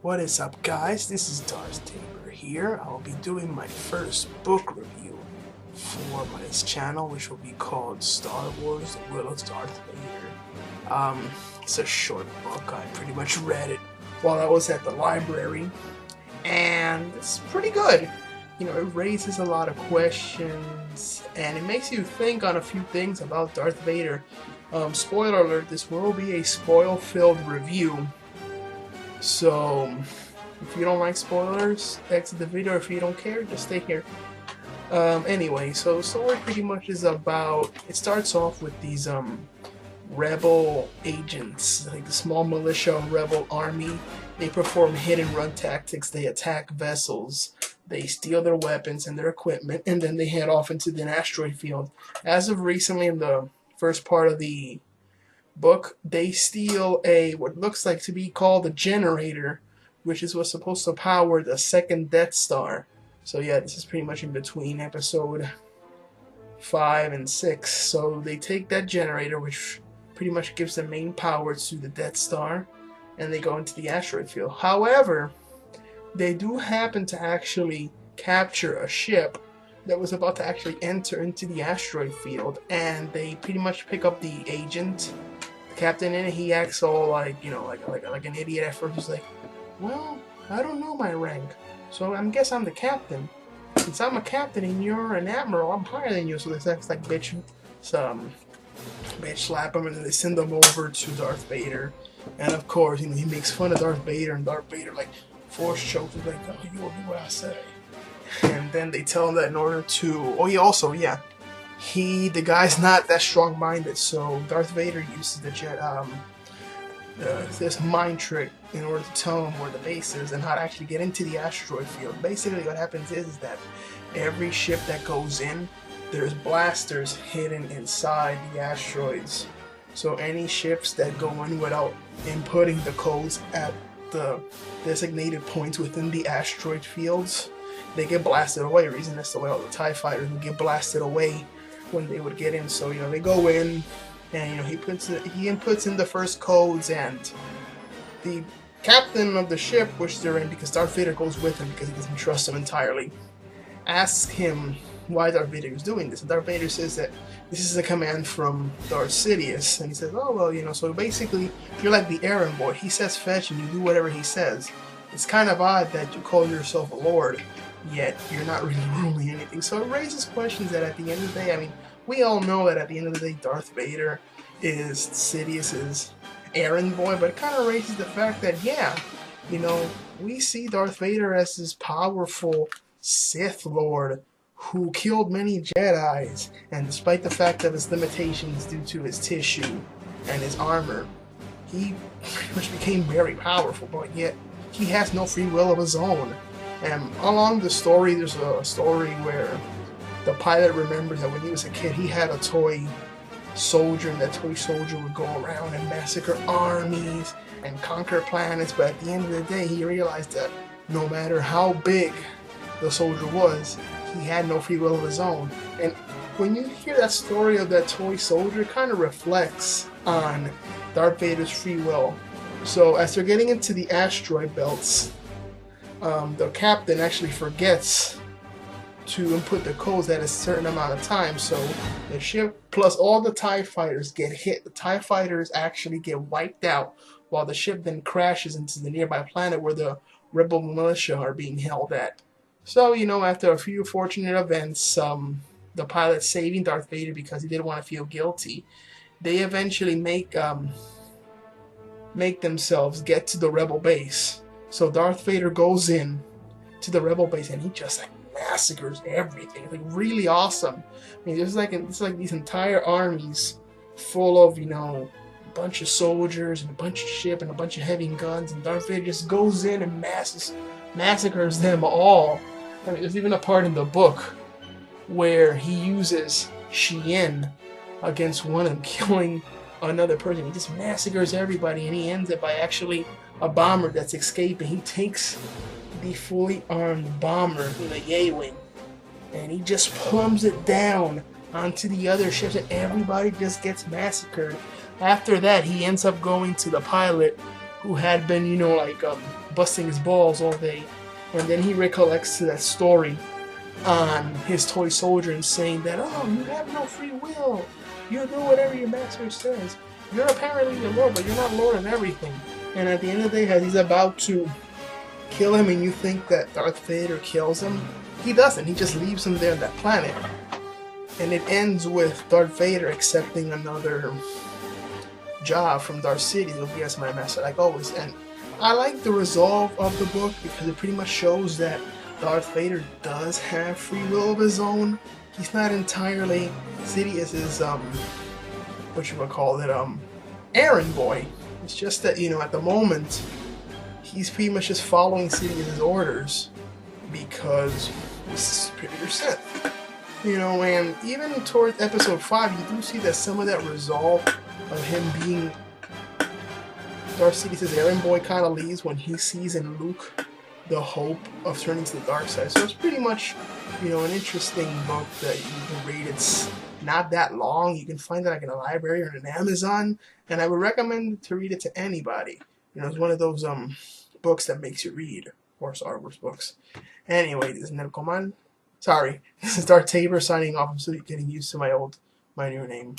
What is up, guys? This is Darth Vader here. I'll be doing my first book review for this channel, which will be called Star Wars: The Will of Darth Vader. It's a short book. I pretty much read it while I was at the library, and it's pretty good. You know, it raises a lot of questions, and it makes you think on a few things about Darth Vader. Spoiler alert, this will be a spoil-filled review. So, if you don't like spoilers, exit the video. If you don't care, just stay here. Anyway, so the story pretty much is about, it starts off with these rebel agents, like a small militia rebel army. They perform hit and run tactics. They attack vessels. They steal their weapons and their equipment, and then they head off into the asteroid field. As of recently, in the first part of the book, they steal what looks like to be called a generator, which is what's supposed to power the second Death Star. So yeah, this is pretty much in between episode 5 and 6. So they take that generator, which pretty much gives the main power to the Death Star, and they go into the asteroid field. However, they do happen to actually capture a ship that was about to actually enter into the asteroid field, and they pretty much pick up the agent, the captain, and he acts all like, you know, like an idiot at first. He's like, well, I don't know my rank, so I guess I'm the captain. Since I'm a captain and you're an admiral, I'm higher than you. So they act like bitch slap him, and then they send him over to Darth Vader. And of course, you know, he makes fun of Darth Vader, and Darth Vader like force chokes him, like, oh, you will do what I say. And then they tell him that in order to, the guy's not that strong-minded, so Darth Vader uses this mind trick in order to tell him where the base is and how to actually get into the asteroid field. Basically, what happens is that every ship that goes in, there's blasters hidden inside the asteroids. So any ships that go in without inputting the codes at the designated points within the asteroid fields, they get blasted away. The reason that's the way all the TIE fighters would get blasted away when they would get in. So, you know, they go in, and, you know, he inputs in the first codes, and the captain of the ship, which they're in, because Darth Vader goes with him because he doesn't trust him entirely, asks him why Darth Vader is doing this. And Darth Vader says that this is a command from Darth Sidious. And he says, oh, well, you know, so basically, you're like the errand boy. He says fetch, and you do whatever he says. It's kind of odd that you call yourself a lord, yet you're not really ruling anything. So it raises questions that at the end of the day, I mean, we all know that at the end of the day, Darth Vader is Sidious's errand boy, but it kind of raises the fact that, yeah, you know, we see Darth Vader as this powerful Sith Lord who killed many Jedis, and despite the fact of his limitations due to his tissue and his armor, he pretty much became very powerful, but yet he has no free will of his own. And along the story, there's a story where the pilot remembers that when he was a kid, he had a toy soldier, and that toy soldier would go around and massacre armies and conquer planets, but at the end of the day, he realized that no matter how big the soldier was, he had no free will of his own. And when you hear that story of that toy soldier, it kind of reflects on Darth Vader's free will. So as they're getting into the asteroid belts, the captain actually forgets to input the codes at a certain amount of time, so the ship plus all the TIE fighters get hit. The TIE fighters actually get wiped out, while the ship then crashes into the nearby planet where the rebel militia are being held at. So, you know, after a few fortunate events, the pilot saving Darth Vader because he didn't want to feel guilty, they eventually make themselves get to the rebel base. So Darth Vader goes in to the rebel base, and he just like massacres everything. Like, really awesome. I mean, it's like these entire armies full of, you know, a bunch of soldiers and a bunch of ship and a bunch of heavy guns, and Darth Vader just goes in and massacres them all. I mean, there's even a part in the book where he uses Shien against one of them, killing another person. He just massacres everybody, and he ends it by actually a bomber that's escaping. He takes the fully armed bomber in the Yay-Wing, and he just plums it down onto the other ships, and everybody just gets massacred. After that, he ends up going to the pilot who had been, you know, like busting his balls all day, and then he recollects to that story on his toy soldier and saying that, oh, you have no free will. You do whatever your master says. You're apparently the Lord, but you're not Lord of everything. And at the end of the day, as he's about to kill him and you think that Darth Vader kills him, he doesn't. He just leaves him there on that planet. And it ends with Darth Vader accepting another job from Darth Sidious to be as my master, like always. And I like the resolve of the book because it pretty much shows that Darth Vader does have free will of his own. He's not entirely Sidious's what you would call it, errand boy. It's just that, you know, at the moment he's pretty much just following Sidious's orders because he's superior Sith. You know, and even towards episode 5, you do see that some of that resolve of him being Darth Sidious's errand boy kind of leaves when he sees in Luke the hope of turning to the dark side. So it's pretty much, you know, an interesting book that you can read. It's not that long. You can find it like in a library or on Amazon, and I would recommend to read it to anybody. You know, it's one of those books that makes you read, or Star Wars books. Anyway, this is Nercoman. Sorry, this is Darth Tabor signing off. I'm still getting used to my new name.